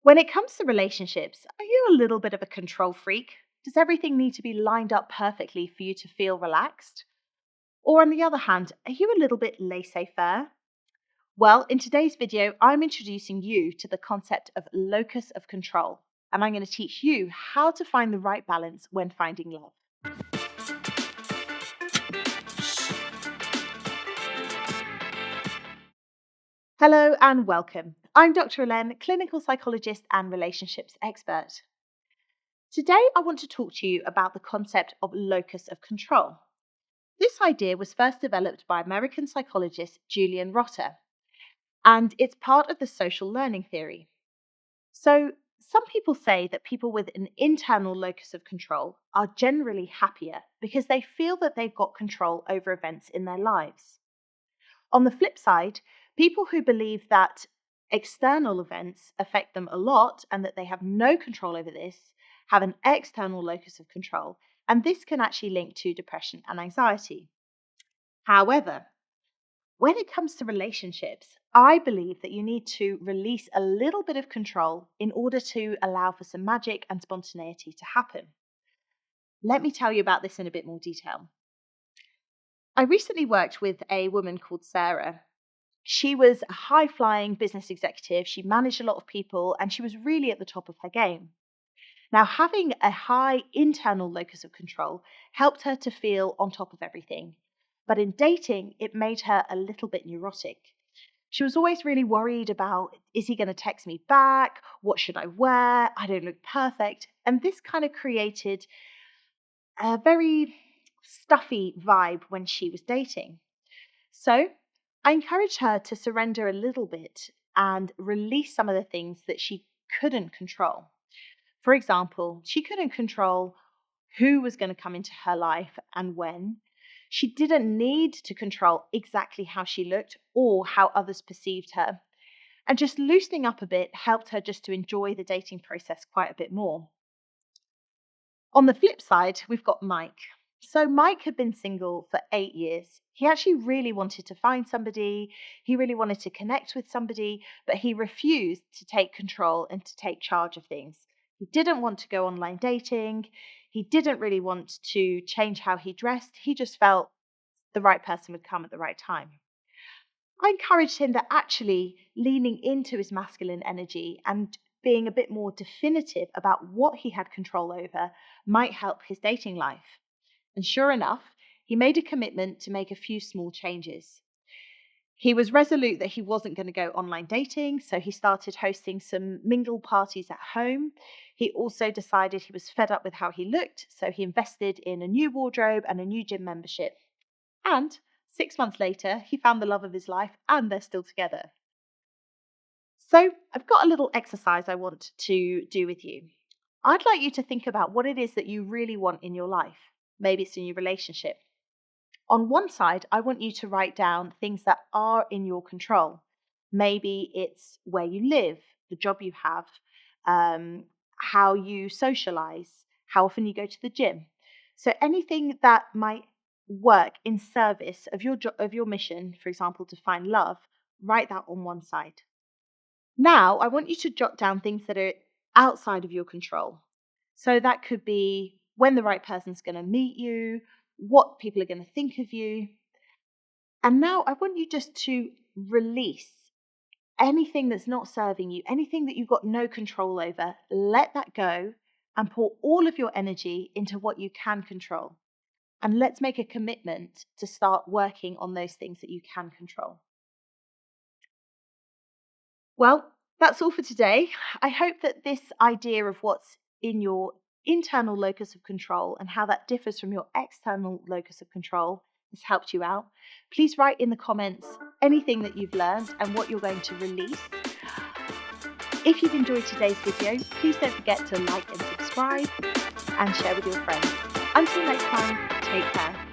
When it comes to relationships, are you a little bit of a control freak? Does everything need to be lined up perfectly for you to feel relaxed? Or on the other hand, are you a little bit laissez-faire? Well, in today's video, I'm introducing you to the concept of locus of control, and I'm going to teach you how to find the right balance when finding love. Hello and welcome. I'm Dr. Helene, clinical psychologist and relationships expert. Today, I want to talk to you about the concept of locus of control. This idea was first developed by American psychologist Julian Rotter, and it's part of the social learning theory. So, some people say that people with an internal locus of control are generally happier because they feel that they've got control over events in their lives. On the flip side, people who believe that external events affect them a lot and that they have no control over this have an external locus of control, and this can actually link to depression and anxiety. However, when it comes to relationships, I believe that you need to release a little bit of control in order to allow for some magic and spontaneity to happen. Let me tell you about this in a bit more detail. I recently worked with a woman called Sarah. She was a high-flying business executive. She managed a lot of people and she was really at the top of her game. Now, having a high internal locus of control helped her to feel on top of everything. But in dating, it made her a little bit neurotic. She was always really worried about, is he going to text me back? What should I wear? I don't look perfect. And this kind of created a very stuffy vibe when she was dating. So I encouraged her to surrender a little bit and release some of the things that she couldn't control. For example, she couldn't control who was going to come into her life and when. She didn't need to control exactly how she looked or how others perceived her. And just loosening up a bit helped her just to enjoy the dating process quite a bit more. On the flip side, we've got Mike. So Mike had been single for 8 years. He actually really wanted to find somebody. He really wanted to connect with somebody, but he refused to take control and to take charge of things. He didn't want to go online dating. He didn't really want to change how he dressed. He just felt the right person would come at the right time. I encouraged him that actually leaning into his masculine energy and being a bit more definitive about what he had control over might help his dating life. And sure enough, he made a commitment to make a few small changes. He was resolute that he wasn't going to go online dating, so he started hosting some mingle parties at home. He also decided he was fed up with how he looked, so he invested in a new wardrobe and a new gym membership. And 6 months later, he found the love of his life and they're still together. So I've got a little exercise I want to do with you. I'd like you to think about what it is that you really want in your life. Maybe it's in your relationship. On one side, I want you to write down things that are in your control. Maybe it's where you live, the job you have, how you socialize, how often you go to the gym. So anything that might work in service of your mission, for example, to find love, write that on one side. Now, I want you to jot down things that are outside of your control. So that could be when the right person's going to meet you, what people are going to think of you. And now I want you just to release anything that's not serving you, anything that you've got no control over. Let that go and pour all of your energy into what you can control. And let's make a commitment to start working on those things that you can control. Well, that's all for today. I hope that this idea of what's in your internal locus of control and how that differs from your external locus of control has helped you out. Please write in the comments anything that you've learned and what you're going to release. If you've enjoyed today's video, please don't forget to like and subscribe and share with your friends. Until next time, take care.